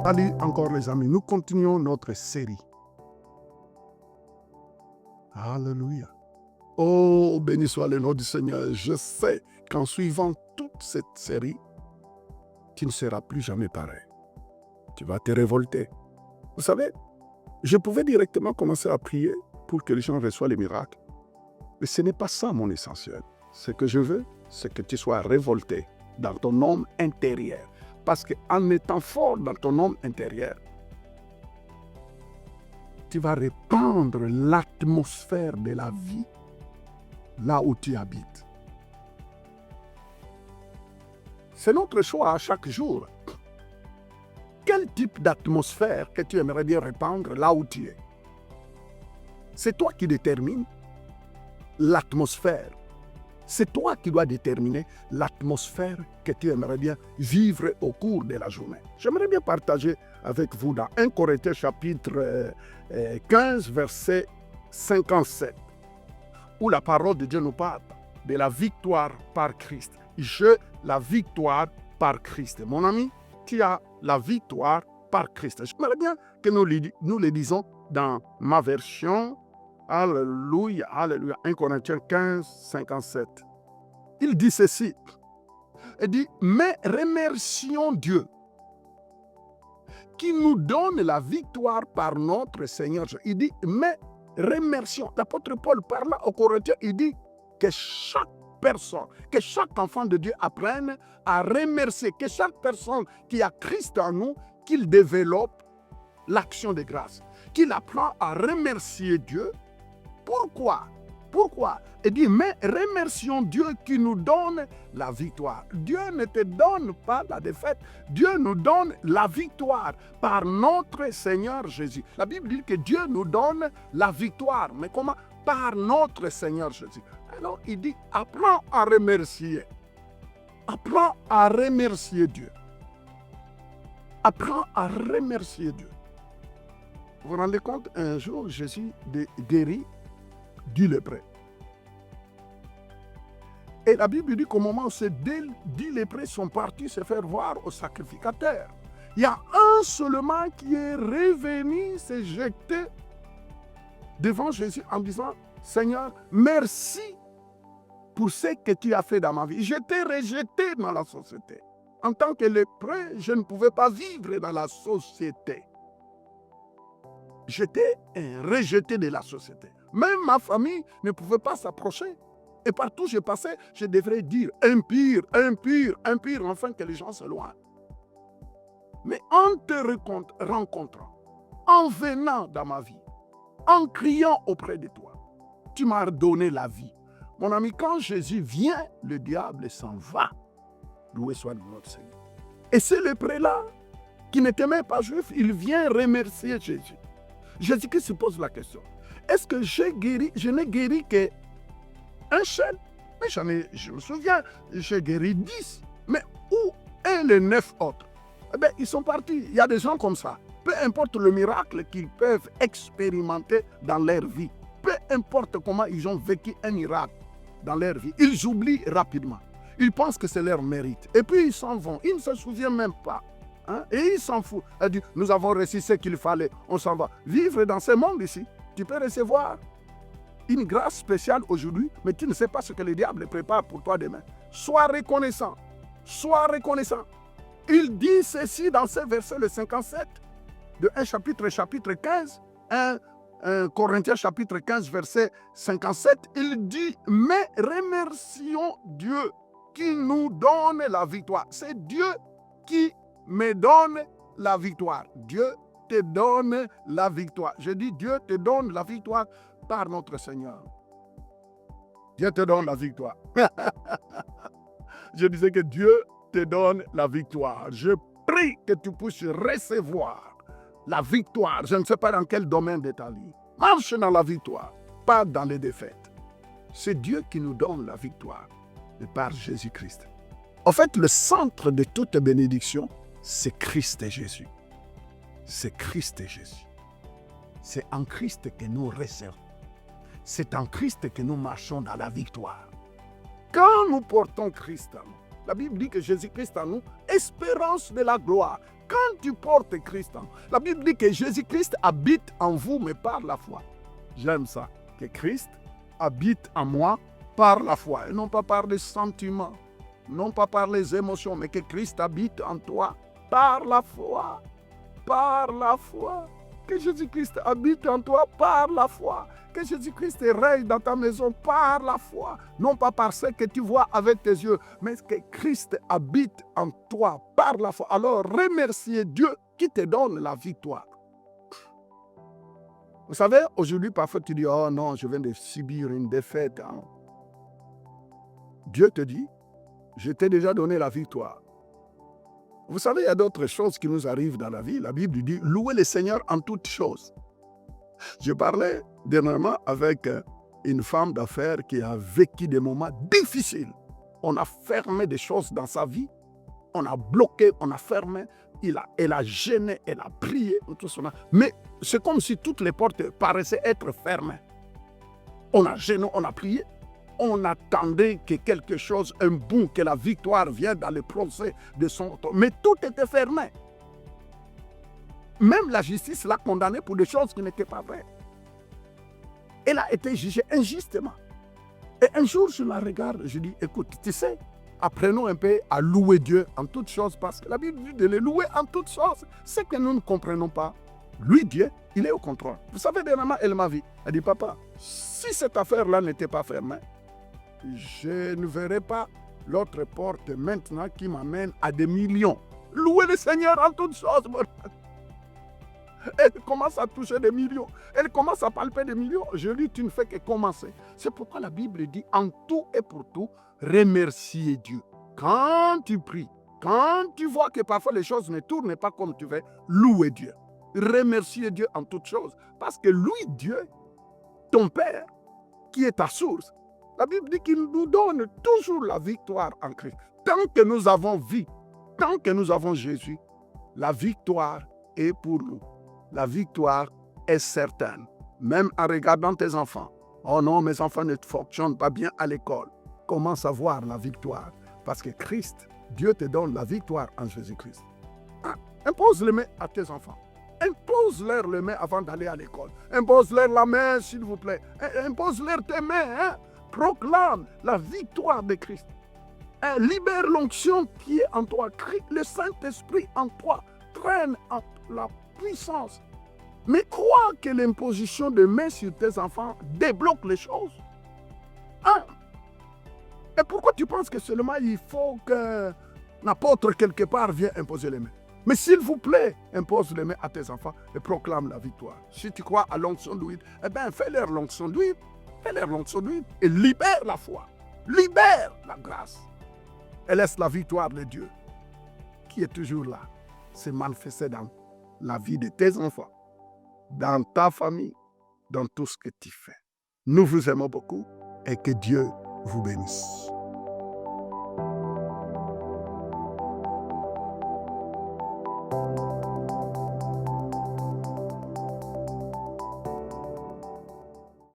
Allez, encore les amis, nous continuons notre série. Alléluia. Oh, béni soit le nom du Seigneur. Je sais qu'en suivant toute cette série, tu ne seras plus jamais pareil. Tu vas te révolter. Vous savez, je pouvais directement commencer à prier pour que les gens reçoivent les miracles. Mais ce n'est pas ça mon essentiel. Ce que je veux, c'est que tu sois révolté dans ton homme intérieur. Parce qu'en étant fort dans ton homme intérieur, tu vas répandre l'atmosphère de la vie là où tu habites. C'est notre choix à chaque jour. Quel type d'atmosphère que tu aimerais bien répandre là où tu es? C'est toi qui détermines l'atmosphère. C'est toi qui dois déterminer l'atmosphère que tu aimerais bien vivre au cours de la journée. J'aimerais bien partager avec vous dans 1 Corinthiens chapitre 15, verset 57, où la parole de Dieu nous parle de la victoire par Christ. La victoire par Christ. Mon ami, tu as la victoire par Christ. J'aimerais bien que nous le disons dans ma version. Alléluia, alléluia. 1 Corinthiens 15, 57. Il dit ceci. Il dit, mais remercions Dieu qui nous donne la victoire par notre Seigneur. Il dit, mais remercions. L'apôtre Paul parle aux Corinthiens, il dit que chaque personne, que chaque enfant de Dieu apprenne à remercier, que chaque personne qui a Christ en nous, qu'il développe l'action de grâce, qu'il apprend à remercier Dieu. Pourquoi? Il dit, mais remercions Dieu qui nous donne la victoire. Dieu ne te donne pas la défaite. Dieu nous donne la victoire par notre Seigneur Jésus. La Bible dit que Dieu nous donne la victoire. Mais comment? Par notre Seigneur Jésus. Alors, il dit, apprends à remercier. Apprends à remercier Dieu. Apprends à remercier Dieu. Vous vous rendez compte, un jour, Jésus guérit du lépreux. Et la Bible dit qu'au moment où ces 10 lépreux sont partis se faire voir au sacrificateur, il y a un seulement qui est revenu se jeter devant Jésus en disant, Seigneur, merci pour ce que tu as fait dans ma vie. J'étais rejeté dans la société. En tant que lépreux, je ne pouvais pas vivre dans la société. J'étais rejeté de la société. Même ma famille ne pouvait pas s'approcher. Et partout où je passais, je devrais dire impur, impur, impur, afin que les gens s'éloignent. Mais en te rencontrant, en venant dans ma vie, en criant auprès de toi, tu m'as donné la vie. Mon ami, quand Jésus vient, le diable s'en va. Loué soit notre Seigneur. Et c'est le lépreux-là, qui n'était même pas juif, il vient remercier Jésus. Jésus-Christ se pose la question. Est-ce que je n'ai guéri qu'un seul? Mais je me souviens, j'ai guéri 10. Mais où est les 9 autres? Eh bien, ils sont partis. Il y a des gens comme ça. Peu importe le miracle qu'ils peuvent expérimenter dans leur vie, peu importe comment ils ont vécu un miracle dans leur vie, ils oublient rapidement. Ils pensent que c'est leur mérite. Et puis ils s'en vont. Ils ne se souviennent même pas. Et ils s'en foutent. Elle dit, nous avons réussi ce qu'il fallait. On s'en va. Vivre dans ce monde ici, tu peux recevoir une grâce spéciale aujourd'hui, mais tu ne sais pas ce que le diable prépare pour toi demain. Sois reconnaissant. Sois reconnaissant. Il dit ceci dans ce verset, le 57, de 1 chapitre 15, 1 Corinthiens chapitre 15, verset 57. Il dit, mais remercions Dieu qui nous donne la victoire. C'est Dieu qui me donne la victoire. Dieu te donne la victoire. Je dis, Dieu te donne la victoire par notre Seigneur. Dieu te donne la victoire. Je disais que Dieu te donne la victoire. Je prie que tu puisses recevoir la victoire. Je ne sais pas dans quel domaine de ta vie. Marche dans la victoire, pas dans les défaites. C'est Dieu qui nous donne la victoire de par Jésus-Christ. En fait, le centre de toute bénédiction, c'est Christ et Jésus. C'est Christ et Jésus. C'est en Christ que nous recevons. C'est en Christ que nous marchons dans la victoire. Quand nous portons Christ en nous, la Bible dit que Jésus-Christ en nous, espérance de la gloire. Quand tu portes Christ en... La Bible dit que Jésus-Christ habite en vous, mais par la foi. J'aime ça. Que Christ habite en moi par la foi. Et non pas par les sentiments, non pas par les émotions, mais que Christ habite en toi par la foi. Par la foi. Que Jésus-Christ habite en toi par la foi. Que Jésus-Christ règne dans ta maison par la foi. Non pas par ce que tu vois avec tes yeux, mais que Christ habite en toi par la foi. Alors remerciez Dieu qui te donne la victoire. Vous savez, aujourd'hui, parfois tu dis, oh non, je viens de subir une défaite. Hein. Dieu te dit, je t'ai déjà donné la victoire. Vous savez, il y a d'autres choses qui nous arrivent dans la vie. La Bible dit, louez le Seigneur en toutes choses. Je parlais dernièrement avec une femme d'affaires qui a vécu des moments difficiles. On a fermé des choses dans sa vie. On a bloqué, on a fermé. Elle a gêné, elle a prié. Tout cela. Mais c'est comme si toutes les portes paraissaient être fermées. On a gêné, on a prié. On attendait que quelque chose, un boom, que la victoire vienne dans le procès de son auteur. Mais tout était fermé. Même la justice l'a condamnée pour des choses qui n'étaient pas vraies. Elle a été jugée injustement. Et un jour, je la regarde, je dis, écoute, tu sais, apprenons un peu à louer Dieu en toutes choses, parce que la Bible dit de le louer en toutes choses. Ce que nous ne comprenons pas, lui, Dieu, il est au contrôle. Vous savez, dernièrement, elle m'a vu. Elle dit, papa, si cette affaire-là n'était pas fermée, je ne verrai pas l'autre porte maintenant qui m'amène à des millions. Louez le Seigneur en toutes choses. Elle commence à toucher des millions. Elle commence à palper des millions. Je lui dis, tu ne fais que commencer. C'est pourquoi la Bible dit, en tout et pour tout, remerciez Dieu. Quand tu pries, quand tu vois que parfois les choses ne tournent pas comme tu veux, louez Dieu. Remerciez Dieu en toutes choses. Parce que lui, Dieu, ton Père, qui est ta source, la Bible dit qu'il nous donne toujours la victoire en Christ. Tant que nous avons vie, tant que nous avons Jésus, la victoire est pour nous. La victoire est certaine. Même en regardant tes enfants. Oh non, mes enfants ne fonctionnent pas bien à l'école. Commence à voir la victoire. Parce que Christ, Dieu te donne la victoire en Jésus-Christ. Ah, impose les mains à tes enfants. Impose-leur les mains avant d'aller à l'école. Impose-leur la main, s'il vous plaît. Impose-leur tes mains. Hein? Proclame la victoire de Christ. Libère l'onction qui est en toi. Le Saint-Esprit en toi traîne en la puissance. Mais crois que l'imposition de mains sur tes enfants débloque les choses. Hein? Et pourquoi tu penses que seulement il faut qu'un apôtre quelque part vienne imposer les mains? Mais s'il vous plaît, impose les mains à tes enfants et proclame la victoire. Si tu crois à l'onction d'huile, eh bien fais-leur l'onction d'huile. Fais-leur l'onction d'huile et libère la foi. Libère la grâce. Et laisse la victoire de Dieu, qui est toujours là, se manifester dans la vie de tes enfants, dans ta famille, dans tout ce que tu fais. Nous vous aimons beaucoup et que Dieu vous bénisse.